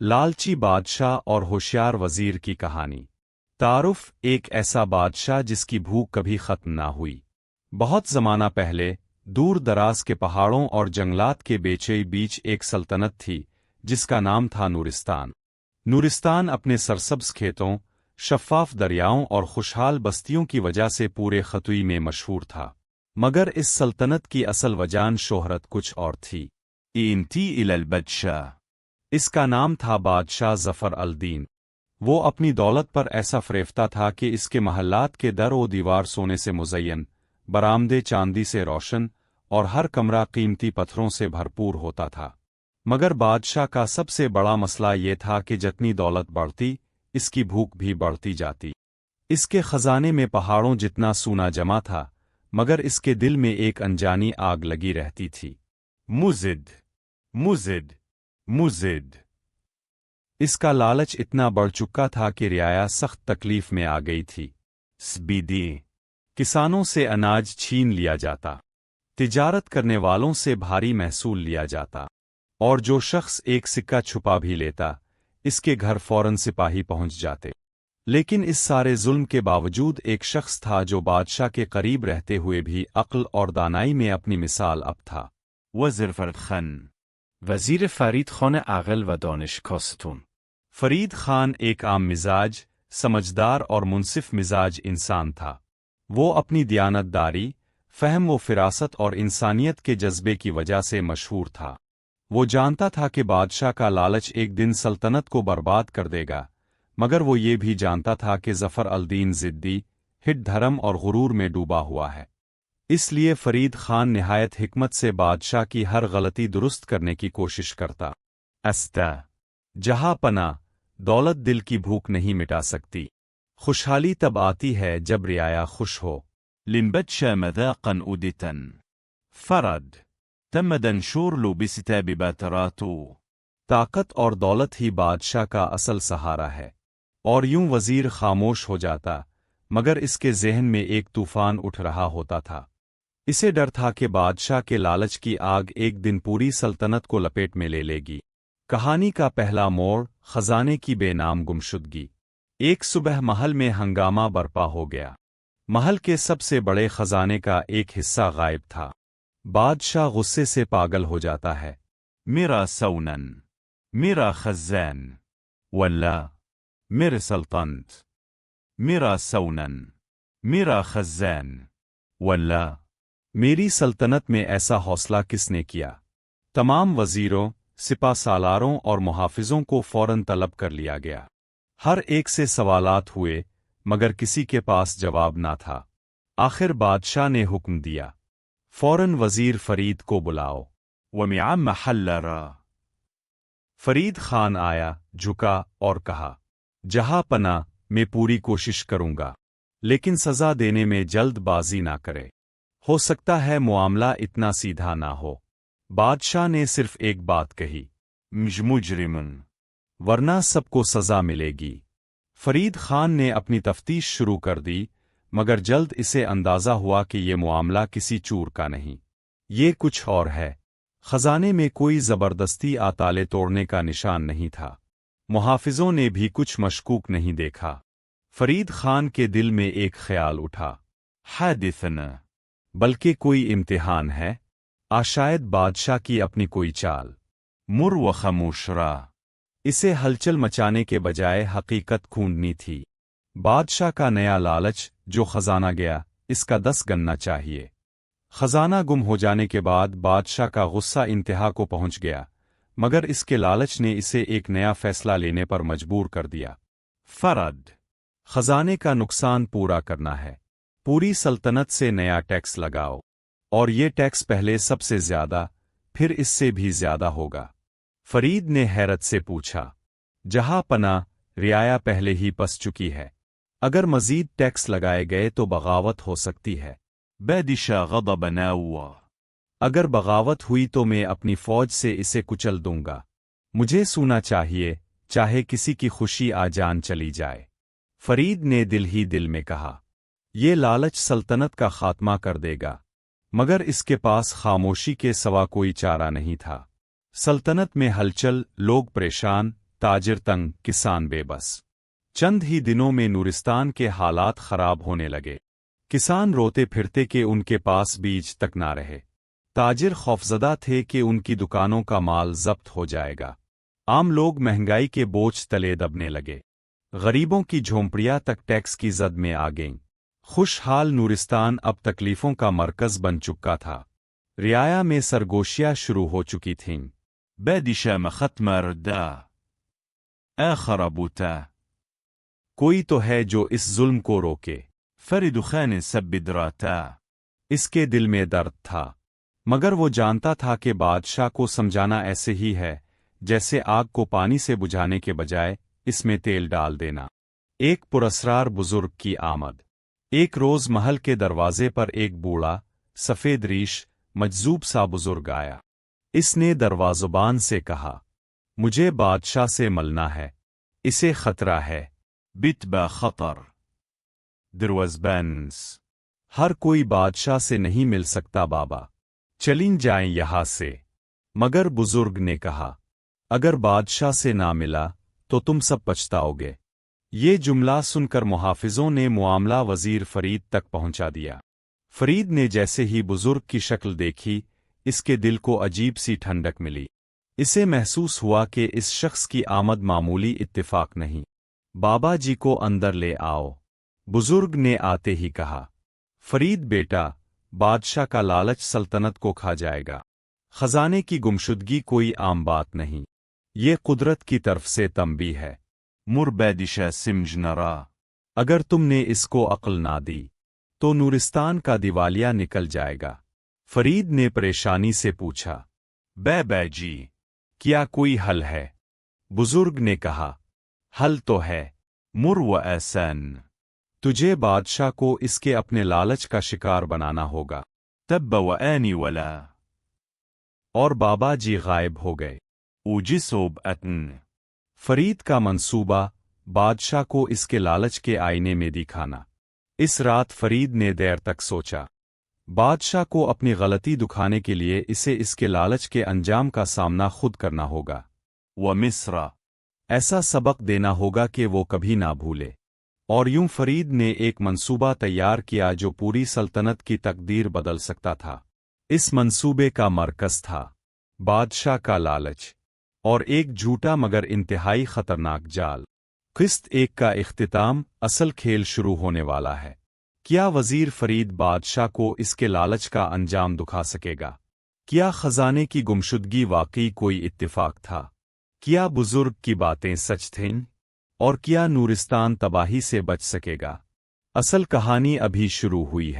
लालची बादशाह और होशियार वजीर की कहानी। तारुफ एक ऐसा बादशाह जिसकी भूख कभी खत्म ना हुई। बहुत जमाना पहले दूर दराज के पहाड़ों और जंगलात के बीच एक सल्तनत थी जिसका नाम था नूरिस्तान। नूरिस्तान अपने सरसब्ज खेतों, शफ़ाफ दरियाओं और खुशहाल बस्तियों की वजह से पूरे खतुई में मशहूर था। मगर इस सल्तनत की असल वजान शोहरत कुछ और थी। इंती इलल बादशाह, इसका नाम था बादशाह ज़फ़र अल-दीन। वो अपनी दौलत पर ऐसा फरेफ्ता था कि इसके महल्लात के दर व दीवार सोने से मुज़य्यन, बरामदे चांदी से रोशन और हर कमरा कीमती पत्थरों से भरपूर होता था। मगर बादशाह का सबसे बड़ा मसला ये था कि जितनी दौलत बढ़ती, इसकी भूख भी बढ़ती जाती। इसके खजाने में पहाड़ों जितना सोना जमा था, मगर इसके दिल में एक अनजानी आग लगी रहती थी। मुजिद, मुजिद, मुजिद। इसका लालच इतना बढ़ चुका था कि रियाया सख्त तकलीफ में आ गई थी। स्बीदी, किसानों से अनाज छीन लिया जाता, तिजारत करने वालों से भारी महसूल लिया जाता, और जो शख्स एक सिक्का छुपा भी लेता, इसके घर फौरन सिपाही पहुंच जाते। लेकिन इस सारे जुल्म के बावजूद एक शख्स था जो बादशाह के करीब रहते हुए भी अक्ल और दानाई में अपनी मिसाल अब था। वज़ीर फरीद खान, वज़ीर फरीद खान आक़िल व दानिशकस्तून। फरीद खान एक आम मिजाज, समझदार और मुनसिफ मिजाज इंसान था। वो अपनी दियानतदारी, फ़हम व फ़िरासत और इंसानियत के जज्बे की वजह से मशहूर था। वो जानता था कि बादशाह का लालच एक दिन सल्तनत को बर्बाद कर देगा, मगर वो ये भी जानता था कि ज़फ़र अल-दीन ज़िद्दी, हिट धर्म और गुरूर में डूबा हुआ है। इसलिए फरीद खान निहायत हिकमत से बादशाह की हर गलती दुरुस्त करने की कोशिश करता। अस्ता, जहाँ पना, दौलत दिल की भूख नहीं मिटा सकती। खुशहाली तब आती है जब रियाया खुश हो। लिनबतशा मज़ाक़न उदितन फरद तमदन शोरलू बिसिताबि बातरातू। ताकत और दौलत ही बादशाह का असल सहारा है। और यूं वज़ीर खामोश हो जाता, मगर इसके ज़हन में एक तूफ़ान उठ रहा होता था। इसे डर था कि बादशाह के लालच की आग एक दिन पूरी सल्तनत को लपेट में ले लेगी। कहानी का पहला मोड़, खजाने की बेनाम गुमशुदगी। एक सुबह महल में हंगामा बरपा हो गया। महल के सबसे बड़े खजाने का एक हिस्सा गायब था। बादशाह गुस्से से पागल हो जाता है। मेरा सौनन, मेरा खजान, वल्ला मेरे सल्तनत, मेरा सौनन, मेरा खजान, वल्ला मेरी सल्तनत में ऐसा हौसला किसने किया। तमाम वजीरों, सिपा सालारों और मुहाफिजों को फौरन तलब कर लिया गया। हर एक से सवालात हुए, मगर किसी के पास जवाब ना था। आखिर बादशाह ने हुक्म दिया, फौरन वजीर फरीद को बुलाओ। वमियाम महल्लरा। फरीद खान आया, झुका और कहा, जहाँ पना, मैं पूरी कोशिश करूंगा, लेकिन सजा देने में जल्दबाजी ना करे। हो सकता है मुआमला इतना सीधा ना हो। बादशाह ने सिर्फ एक बात कही, मुजरिमन, वरना सबको सजा मिलेगी। फरीद खान ने अपनी तफ्तीश शुरू कर दी, मगर जल्द इसे अंदाजा हुआ कि ये मुआमला किसी चूर का नहीं, ये कुछ और है। खजाने में कोई जबरदस्ती ताले तोड़ने का निशान नहीं था। मुहाफिजों ने भी कुछ मशकूक नहीं देखा। फरीद खान के दिल में एक ख्याल उठा, हादिसन, बल्कि कोई इम्तिहान है, शायद बादशाह की अपनी कोई चाल। मुर व खमोशरा, इसे हलचल मचाने के बजाय हकीकत खूंदनी थी। बादशाह का नया लालच, जो खजाना गया, इसका 10 गनना चाहिए। खजाना गुम हो जाने के बाद बादशाह का गुस्सा इंतहा को पहुंच गया, मगर इसके लालच ने इसे एक नया फैसला लेने पर मजबूर कर दिया। फरद, खजाने का नुकसान पूरा करना है। पूरी सल्तनत से नया टैक्स लगाओ, और ये टैक्स पहले सबसे ज्यादा, फिर इससे भी ज्यादा होगा। फरीद ने हैरत से पूछा, जहाँ पना, रियाया पहले ही पस चुकी है। अगर मजीद टैक्स लगाए गए तो बगावत हो सकती है। बैदिशा गदबना हुआ, अगर बगावत हुई तो मैं अपनी फौज से इसे कुचल दूंगा। मुझे सोना चाहिए, चाहे किसी की खुशी आ जान चली जाए। फरीद ने दिल ही दिल में कहा, ये लालच सल्तनत का खात्मा कर देगा। मगर इसके पास खामोशी के सिवा कोई चारा नहीं था। सल्तनत में हलचल, लोग परेशान, ताजिर तंग, किसान बेबस। चंद ही दिनों में नूरिस्तान के हालात खराब होने लगे। किसान रोते फिरते कि उनके पास बीज तक ना रहे। ताजिर खौफजदा थे कि उनकी दुकानों का माल जब्त हो जाएगा। आम लोग महंगाई के बोझ तले दबने लगे। गरीबों की झोंपड़ियां तक टैक्स की जद में आ गईं। खुशहाल नूरिस्तान अब तकलीफों का मरकज बन चुका था। रियाया में सरगोशियां शुरू हो चुकी थीं। بادشا مختم ردا آخر بوتا कोई तो है जो इस जुल्म को रोके। فرد خان سب دراتا इसके दिल में दर्द था, मगर वो जानता था कि बादशाह को समझाना ऐसे ही है जैसे आग को पानी से बुझाने के बजाय इसमें तेल डाल देना। एक पुरस्रार बुजुर्ग की आमद। एक रोज महल के दरवाजे पर एक बूढ़ा सफेद रीश मजजूब सा बुजुर्ग आया। इसने दरवाज़ुबान से कहा, मुझे बादशाह से मिलना है, इसे खतरा है। बितबा खतर दरवाज़बान्स हर कोई बादशाह से नहीं मिल सकता बाबा, चलिन जाएं यहां से। मगर बुजुर्ग ने कहा, अगर बादशाह से ना मिला तो तुम सब पछताओगे। ये जुमला सुनकर मुहाफिजों ने मामला वजीर फरीद तक पहुंचा दिया। फरीद ने जैसे ही बुजुर्ग की शक्ल देखी, इसके दिल को अजीब सी ठंडक मिली। इसे महसूस हुआ कि इस शख्स की आमद मामूली इत्तिफाक नहीं। बाबा जी को अंदर ले आओ, बुजुर्ग ने आते ही कहा। फरीद बेटा, बादशाह का लालच सल्तनत को खा जाएगा। खजाने की गुमशुदगी कोई आम बात नहीं, ये कुदरत की तरफ से तंबी है। मुर बादशाह सिमज नरा अगर तुमने इसको अक्ल ना दी तो नूरिस्तान का दिवालिया निकल जाएगा। फरीद ने परेशानी से पूछा, बाबा जी क्या कोई हल है? बुजुर्ग ने कहा, हल तो है। मुर व आसान तुझे बादशाह को इसके अपने लालच का शिकार बनाना होगा। तब व आनी वला और बाबा जी गायब हो गए। उजिसोब अतन फरीद का मंसूबा बादशाह को इसके लालच के आईने में दिखाना। इस रात फरीद ने देर तक सोचा। बादशाह को अपनी गलती दुखाने के लिए इसे इसके लालच के अंजाम का सामना खुद करना होगा। व मिस्रा ऐसा सबक देना होगा कि वो कभी ना भूले। और यूं फरीद ने एक मंसूबा तैयार किया जो पूरी सल्तनत की तकदीर बदल सकता था। इस मंसूबे का मरकज था बादशाह का लालच और एक झूठा मगर इंतहाई खतरनाक जाल। किस्त एक का इख्तिताम, असल खेल शुरू होने वाला है। क्या वजीर फरीद बादशाह को इसके लालच का अंजाम दुखा सकेगा? क्या खजाने की गुमशुदगी वाकई कोई इत्तिफाक था? क्या बुजुर्ग की बातें सच थीं? और क्या नूरिस्तान तबाही से बच सकेगा? असल कहानी अभी शुरू हुई है।